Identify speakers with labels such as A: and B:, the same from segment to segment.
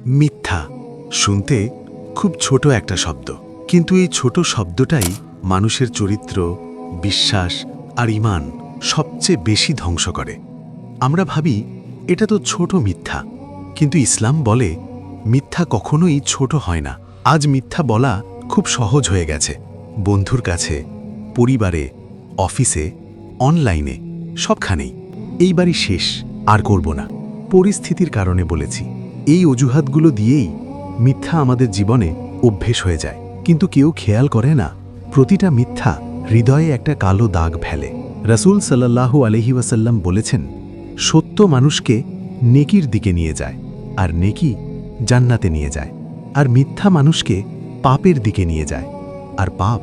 A: মিথ্যা শুনতে খুব ছোট একটা শব্দ, কিন্তু এই ছোট শব্দটাই মানুষের চরিত্র, বিশ্বাস আর ঈমান সবচেয়ে বেশি ধ্বংস করে। আমরা ভাবি এটা তো ছোট মিথ্যা, কিন্তু ইসলাম বলে মিথ্যা কখনোই ছোট হয় না। আজ মিথ্যা বলা খুব সহজ হয়ে গেছে, বন্ধুর কাছে, পরিবারে, অফিসে, অনলাইনে, সবখানেই। এইবারই শেষ, আর করব না, পরিস্থিতির কারণে বলেছি। এই অজুহাতগুলো দিয়েই মিথ্যা আমাদের জীবনে অভ্যেস হয়ে যায়, কিন্তু কেউ খেয়াল করে না প্রতিটা মিথ্যা হৃদয়ে একটা কালো দাগ ফেলে। রাসূল সাল্লাল্লাহু আলাইহি ওয়াসাল্লাম বলেছেন, সত্য মানুষকে নেকির দিকে নিয়ে যায়, আর নেকি জান্নাতে নিয়ে যায়, আর মিথ্যা মানুষকে পাপের দিকে নিয়ে যায়, আর পাপ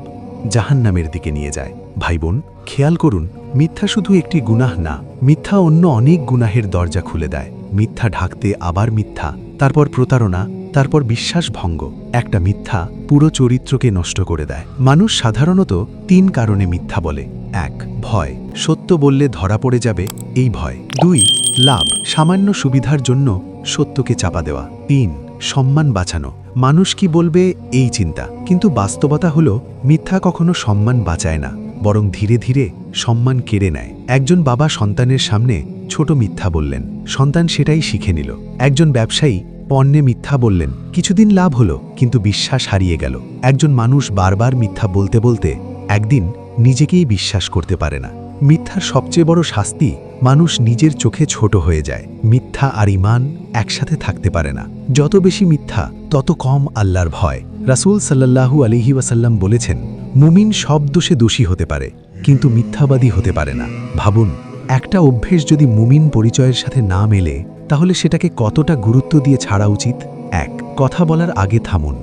A: জাহান্নামের দিকে নিয়ে যায়। ভাই বোন, খেয়াল করুন, মিথ্যা শুধু একটি গুনাহ না, মিথ্যা অন্য অনেক গুনাহের দরজা খুলে দেয়। মিথ্যা ঢাকতে আবার মিথ্যা, তারপর প্রতারণা, তারপর বিশ্বাসভঙ্গ। একটা মিথ্যা পুরো চরিত্রকে নষ্ট করে দেয়। মানুষ সাধারণত 3 কারণে মিথ্যা বলে। 1. ভয়, সত্য বললে ধরা পড়ে যাবে, এই ভয়। 2. লাভ, সামান্য সুবিধার জন্য সত্যকে চাপা দেওয়া। 3. সম্মান বাঁচানো, মানুষ কি বলবে এই চিন্তা। কিন্তু বাস্তবতা হলো মিথ্যা কখনো সম্মান বাঁচায় না, বরং ধীরে ধীরে সম্মান কেড়ে নেয়। একজন বাবা সন্তানের সামনে ছোট মিথ্যা বললেন, সন্তান সেটাই শিখে নিল। একজন ব্যবসায়ী পণ্যে মিথ্যা বললেন, কিছুদিন লাভ হলো, কিন্তু বিশ্বাস হারিয়ে গেল। একজন মানুষ বারবার মিথ্যা বলতে বলতে একদিন নিজেকেই বিশ্বাস করতে পারে না। মিথ্যার সবচেয়ে বড় শাস্তি, মানুষ নিজের চোখে ছোট হয়ে যায়। মিথ্যা আর ঈমান একসাথে থাকতে পারে না। যত বেশি মিথ্যা, তত কম আল্লাহর ভয়। রাসূল সাল্লাল্লাহু আলাইহি ওয়াসাল্লাম বলেছেন, মুমিন সব দোষে দোষী হতে পারে, কিন্তু মিথ্যাবাদী হতে পারে না। ভাবুন, একটা অভ্যেস যদি মুমিন পরিচয়ের সাথে না মেলে, তাহলে সেটাকে কতটা গুরুত্ব দিয়ে ছাড়া উচিত। 1. কথা বলার আগে থামুন।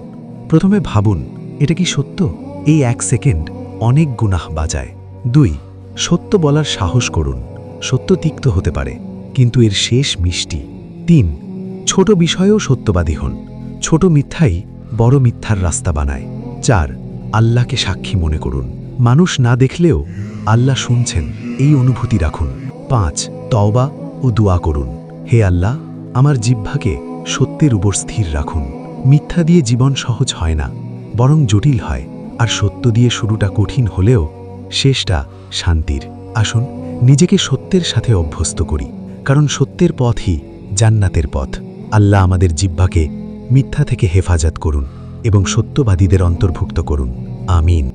A: প্রথমে ভাবুন, এটা কি সত্য? এই 1 সেকেন্ড অনেক গুনাহ বাঁচায়। 2. সত্য বলার সাহস করুন। সত্য তিক্ত হতে পারে, কিন্তু এর শেষ মিষ্টি। 3. ছোট বিষয়েও সত্যবাদী হন। ছোট মিথ্যাই বড় মিথ্যার রাস্তা বানায়। 4. আল্লাহকে সাক্ষী মনে করুন। মানুষ না দেখলেও আল্লাহ শুনছেন, এই অনুভূতি রাখুন। 5. তওবা ও দোয়া করুন। হে আল্লাহ, আমার জিহ্বাকে সত্যের উপর স্থির রাখুন। মিথ্যা দিয়ে জীবন সহজ হয় না, বরং জটিল হয়। আর সত্য দিয়ে শুরুটা কঠিন হলেও শেষটা শান্তির। আসুন নিজেকে সত্যের সাথে অভ্যস্ত করি, কারণ সত্যের পথই জান্নাতের পথ। আল্লাহ আমাদের জিহ্বাকে মিথ্যা থেকে হেফাজত করুন এবং সত্যবাদীদের অন্তর্ভুক্ত করুন। আমিন।